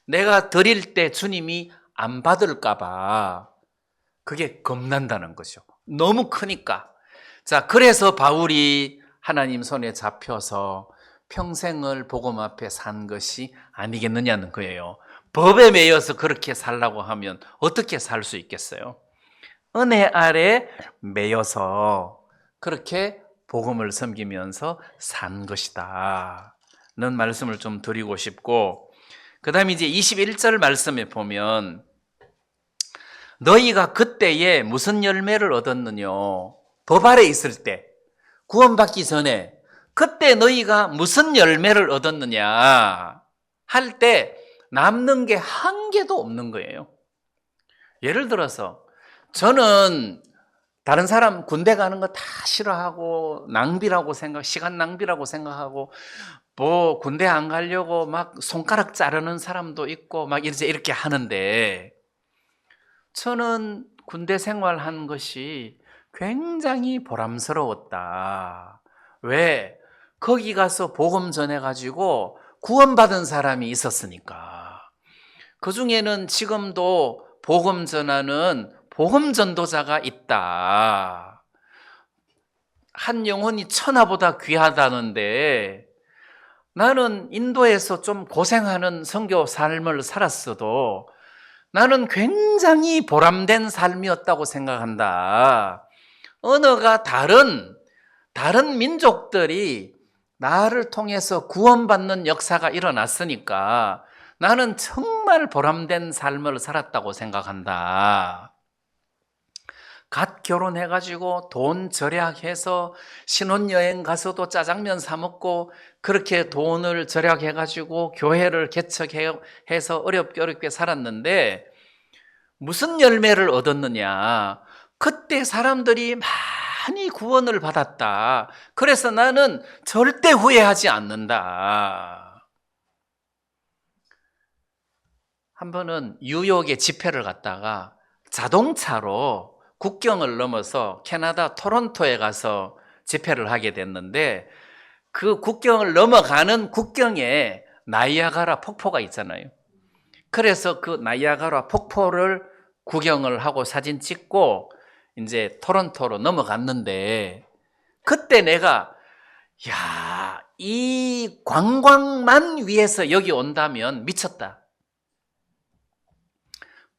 내가 드릴 때 주님이 안 받을까 봐 그게 겁난다는 거죠. 너무 크니까. 자, 그래서 바울이 하나님 손에 잡혀서 평생을 복음 앞에 산 것이 아니겠느냐는 거예요. 법에 매여서 그렇게 살라고 하면 어떻게 살 수 있겠어요? 은혜 아래 매여서 그렇게 복음을 섬기면서 산 것이다 는 말씀을 좀 드리고 싶고, 그 다음에 이제 21절 말씀에 보면 너희가 그때에 무슨 열매를 얻었느냐? 법 아래 있을 때, 구원받기 전에 그때 너희가 무슨 열매를 얻었느냐 할 때 남는 게 한 개도 없는 거예요. 예를 들어서 저는 다른 사람 군대 가는 거 다 싫어하고 낭비라고 시간 낭비라고 생각하고 뭐 군대 안 가려고 막 손가락 자르는 사람도 있고 막 이렇게 하는데, 저는 군대 생활한 것이 굉장히 보람스러웠다. 왜? 거기 가서 복음 전해가지고 구원받은 사람이 있었으니까. 그 중에는 지금도 복음 전하는 복음 전도자가 있다. 한 영혼이 천하보다 귀하다는데 나는 인도에서 좀 고생하는 선교 삶을 살았어도 나는 굉장히 보람된 삶이었다고 생각한다. 언어가 다른 민족들이 나를 통해서 구원받는 역사가 일어났으니까 나는 정말 보람된 삶을 살았다고 생각한다. 갓 결혼해가지고 돈 절약해서 신혼여행 가서도 짜장면 사 먹고 그렇게 돈을 절약해가지고 교회를 개척해서 어렵게 살았는데 무슨 열매를 얻었느냐? 그때 사람들이 많이 구원을 받았다. 그래서 나는 절대 후회하지 않는다. 한 번은 뉴욕에 집회를 갔다가 자동차로 국경을 넘어서 캐나다 토론토에 가서 집회를 하게 됐는데, 그 국경을 넘어가는 국경에 나이아가라 폭포가 있잖아요. 그래서 그 나이아가라 폭포를 구경을 하고 사진 찍고 이제 토론토로 넘어갔는데, 그때 내가 이 관광만 위해서 여기 온다면 미쳤다.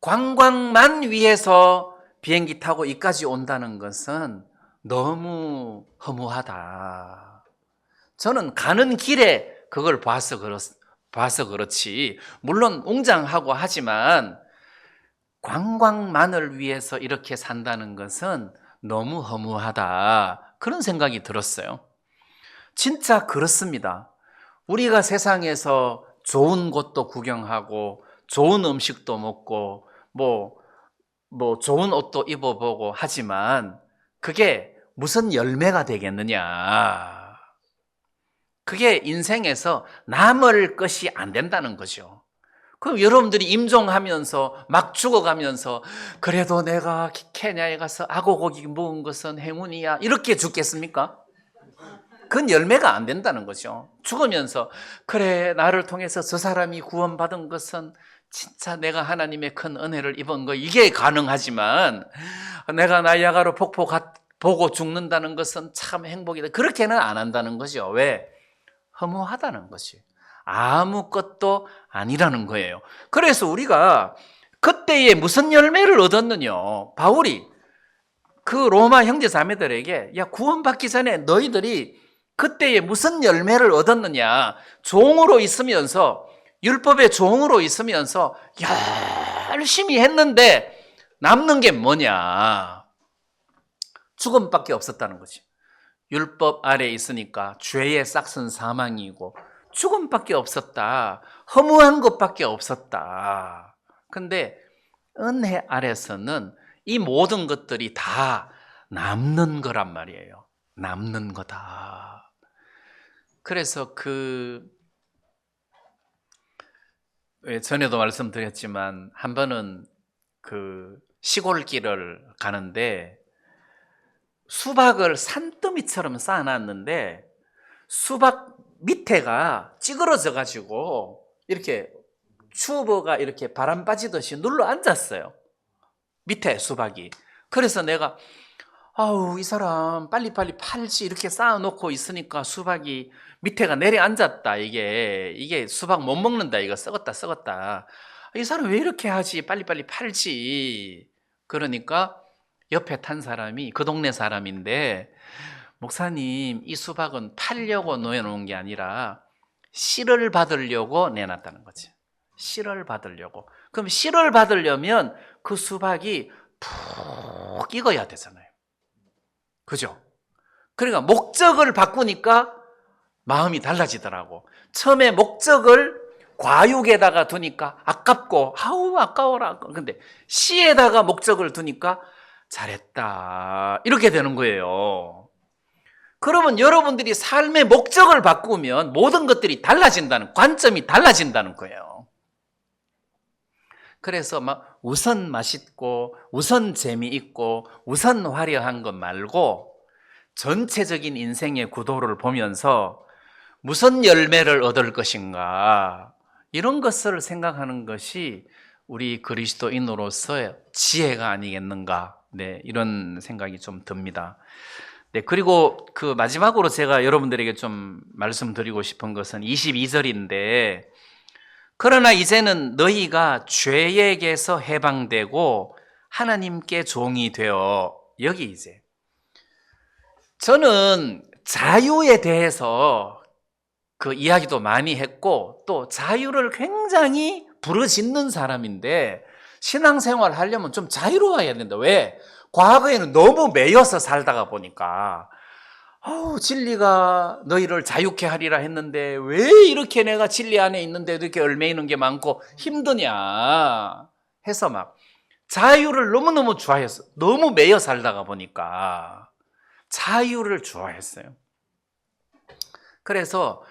관광만 위해서 비행기 타고 이까지 온다는 것은 너무 허무하다. 저는 가는 길에 그걸 봐서 그렇지, 물론 웅장하고 하지만 관광만을 위해서 이렇게 산다는 것은 너무 허무하다, 그런 생각이 들었어요. 진짜 그렇습니다. 우리가 세상에서 좋은 곳도 구경하고 좋은 음식도 먹고 뭐 좋은 옷도 입어보고 하지만 그게 무슨 열매가 되겠느냐? 그게 인생에서 남을 것이 안 된다는 거죠. 그럼 여러분들이 임종하면서 막 죽어가면서 그래도 내가 케냐에 가서 악어고기 먹은 것은 행운이야 이렇게 죽겠습니까? 그건 열매가 안 된다는 거죠. 죽으면서 그래 나를 통해서 저 사람이 구원받은 것은 진짜 내가 하나님의 큰 은혜를 입은 거 이게 가능하지만 내가 나야가라 폭포 보고 죽는다는 것은 참 행복이다. 그렇게는 안 한다는 거죠. 왜? 허무하다는 것이 아무것도 아니라는 거예요. 그래서 우리가 그때에 무슨 열매를 얻었느냐? 바울이 그 로마 형제 자매들에게 야 구원받기 전에 너희들이 그때에 무슨 열매를 얻었느냐? 종으로 있으면서 율법의 종으로 있으면서 열심히 했는데 남는 게 뭐냐? 죽음밖에 없었다는 거지. 율법 아래에 있으니까 죄의 싹은 사망이고 죽음밖에 없었다. 허무한 것밖에 없었다. 근데 은혜 아래서는 이 모든 것들이 다 남는 거란 말이에요. 남는 거다. 그래서 전에도 말씀드렸지만 한 번은 시골길을 가는데 수박을 산더미처럼 쌓아놨는데 수박 밑에가 찌그러져 가지고 이렇게 튜버가 이렇게 바람 빠지듯이 눌러 앉았어요. 밑에 수박이. 그래서 내가 아우 이 사람 빨리빨리 팔지 이렇게 쌓아놓고 있으니까 수박이 밑에가 내려앉았다. 이게 수박 못 먹는다. 이거 썩었다. 이 사람 왜 이렇게 하지? 빨리빨리 팔지. 그러니까 옆에 탄 사람이 그 동네 사람인데 목사님 이 수박은 팔려고 내놓은 게 아니라 씨를 받으려고 내놨다는 거지. 씨를 받으려고. 그럼 씨를 받으려면 그 수박이 푹 익어야 되잖아요. 그죠? 그러니까 목적을 바꾸니까 마음이 달라지더라고. 처음에 목적을 과육에다가 두니까 아깝고 아우 아까워라. 근데 씨에다가 목적을 두니까 잘했다. 이렇게 되는 거예요. 그러면 여러분들이 삶의 목적을 바꾸면 모든 것들이 달라진다는, 관점이 달라진다는 거예요. 그래서 막 우선 맛있고 우선 재미있고 우선 화려한 것 말고 전체적인 인생의 구도를 보면서 무슨 열매를 얻을 것인가 이런 것을 생각하는 것이 우리 그리스도인으로서의 지혜가 아니겠는가, 네, 이런 생각이 좀 듭니다. 네, 그리고 마지막으로 제가 여러분들에게 좀 말씀드리고 싶은 것은 22절인데 그러나 이제는 너희가 죄에게서 해방되고 하나님께 종이 되어, 여기 이제 저는 자유에 대해서 그 이야기도 많이 했고 또 자유를 굉장히 부르짖는 사람인데 신앙생활 하려면 좀 자유로워야 된다. 왜? 과거에는 너무 매여서 살다가 보니까 진리가 너희를 자유케 하리라 했는데 왜 이렇게 내가 진리 안에 있는데도 이렇게 얽매이는 게 많고 힘드냐 해서 막 자유를 너무너무 좋아했어. 너무 매여 살다가 보니까 자유를 좋아했어요. 그래서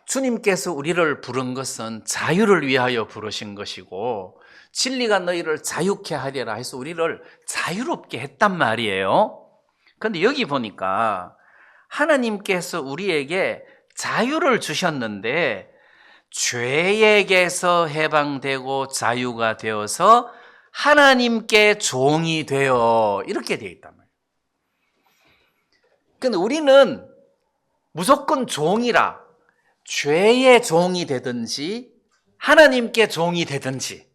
주님께서 우리를 부른 것은 자유를 위하여 부르신 것이고 진리가 너희를 자유케 하리라 해서 우리를 자유롭게 했단 말이에요. 그런데 여기 보니까 하나님께서 우리에게 자유를 주셨는데 죄에게서 해방되고 자유가 되어서 하나님께 종이 되어, 이렇게 되어 있단 말이에요. 근데 우리는 무조건 종이라, 죄의 종이 되든지 하나님께 종이 되든지,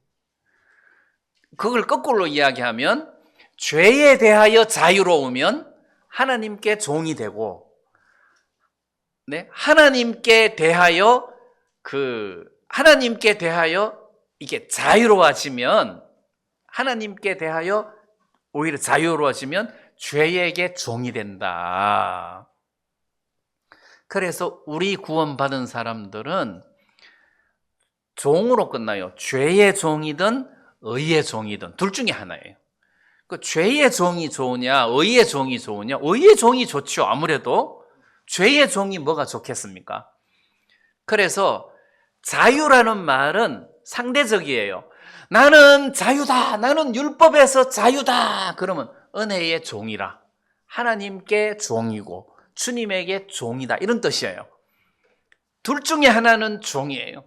그걸 거꾸로 이야기하면 죄에 대하여 자유로우면 하나님께 종이 되고, 네, 하나님께 대하여 이게 자유로워지면, 하나님께 대하여 오히려 자유로워지면 죄에게 종이 된다. 그래서 우리 구원받은 사람들은 종으로 끝나요. 죄의 종이든 의의 종이든 둘 중에 하나예요. 그 죄의 종이 좋으냐 의의 종이 좋으냐? 의의 종이 좋죠. 아무래도 죄의 종이 뭐가 좋겠습니까? 그래서 자유라는 말은 상대적이에요. 나는 자유다. 나는 율법에서 자유다. 그러면 은혜의 종이라. 하나님께 종이고 주님에게 종이다. 이런 뜻이에요. 둘 중에 하나는 종이에요.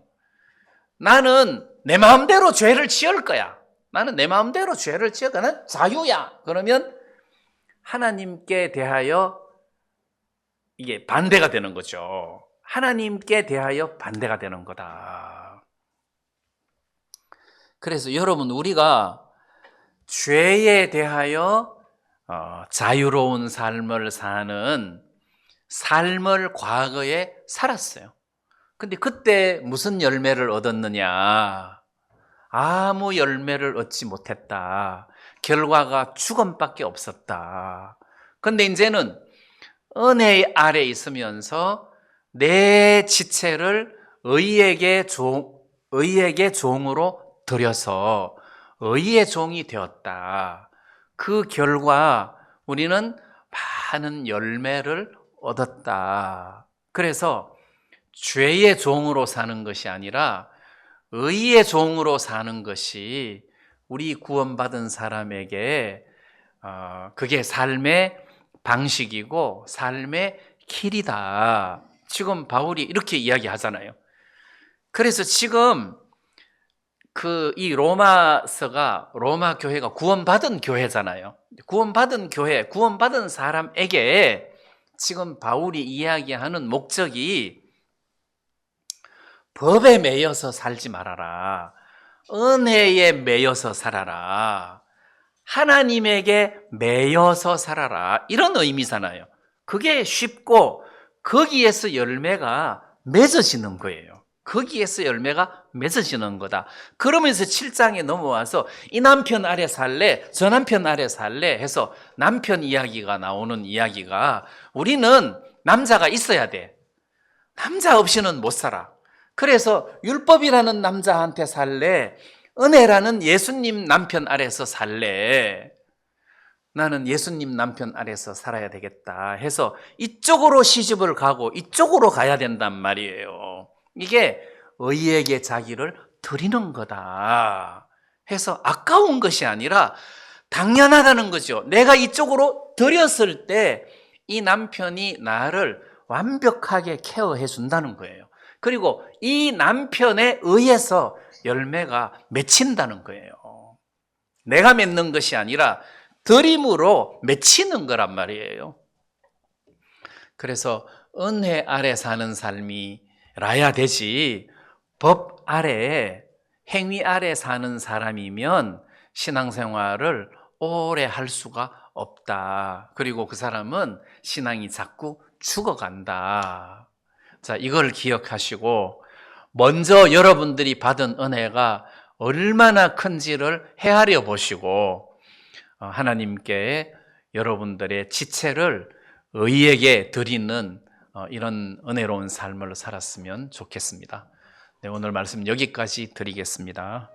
나는 내 마음대로 죄를 지을 거야. 나는 내 마음대로 죄를 지을 거야. 나는 자유야. 그러면 하나님께 대하여 이게 반대가 되는 거죠. 하나님께 대하여 반대가 되는 거다. 그래서 여러분, 우리가 죄에 대하여 자유로운 삶을 사는 삶을 과거에 살았어요. 근데 그때 무슨 열매를 얻었느냐? 아무 열매를 얻지 못했다. 결과가 죽음밖에 없었다. 근데 이제는 은혜 아래 있으면서 내 지체를 의에게 종으로 들여서 의의 종이 되었다. 그 결과 우리는 많은 열매를 얻었다. 그래서 죄의 종으로 사는 것이 아니라 의의 종으로 사는 것이 우리 구원받은 사람에게 그게 삶의 방식이고 삶의 길이다. 지금 바울이 이렇게 이야기하잖아요. 그래서 지금 이 로마서가 로마 교회가 구원받은 교회잖아요. 구원받은 교회, 구원받은 사람에게 지금 바울이 이야기하는 목적이 법에 매여서 살지 말아라. 은혜에 매여서 살아라. 하나님에게 매여서 살아라. 이런 의미잖아요. 그게 쉽고 거기에서 열매가 맺어지는 거예요. 거기에서 열매가 맺어지는 거다. 그러면서 7장에 넘어와서 이 남편 아래 살래, 저 남편 아래 살래 해서 남편 이야기가 나오는 이야기가 우리는 남자가 있어야 돼. 남자 없이는 못 살아. 그래서 율법이라는 남자한테 살래, 은혜라는 예수님 남편 아래서 살래, 나는 예수님 남편 아래서 살아야 되겠다 해서 이쪽으로 시집을 가고 이쪽으로 가야 된단 말이에요. 이게 의에게 자기를 드리는 거다 해서 아까운 것이 아니라 당연하다는 거죠. 내가 이쪽으로 드렸을 때 이 남편이 나를 완벽하게 케어해 준다는 거예요. 그리고 이 남편에 의해서 열매가 맺힌다는 거예요. 내가 맺는 것이 아니라 드림으로 맺히는 거란 말이에요. 그래서 은혜 아래 사는 삶이라야 되지, 법 아래, 행위 아래 사는 사람이면 신앙생활을 오래 할 수가 없다. 그리고 그 사람은 신앙이 자꾸 죽어간다. 자, 이걸 기억하시고 먼저 여러분들이 받은 은혜가 얼마나 큰지를 헤아려 보시고 하나님께 여러분들의 지체를 의에게 드리는 이런 은혜로운 삶을 살았으면 좋겠습니다. 네, 오늘 말씀 여기까지 드리겠습니다.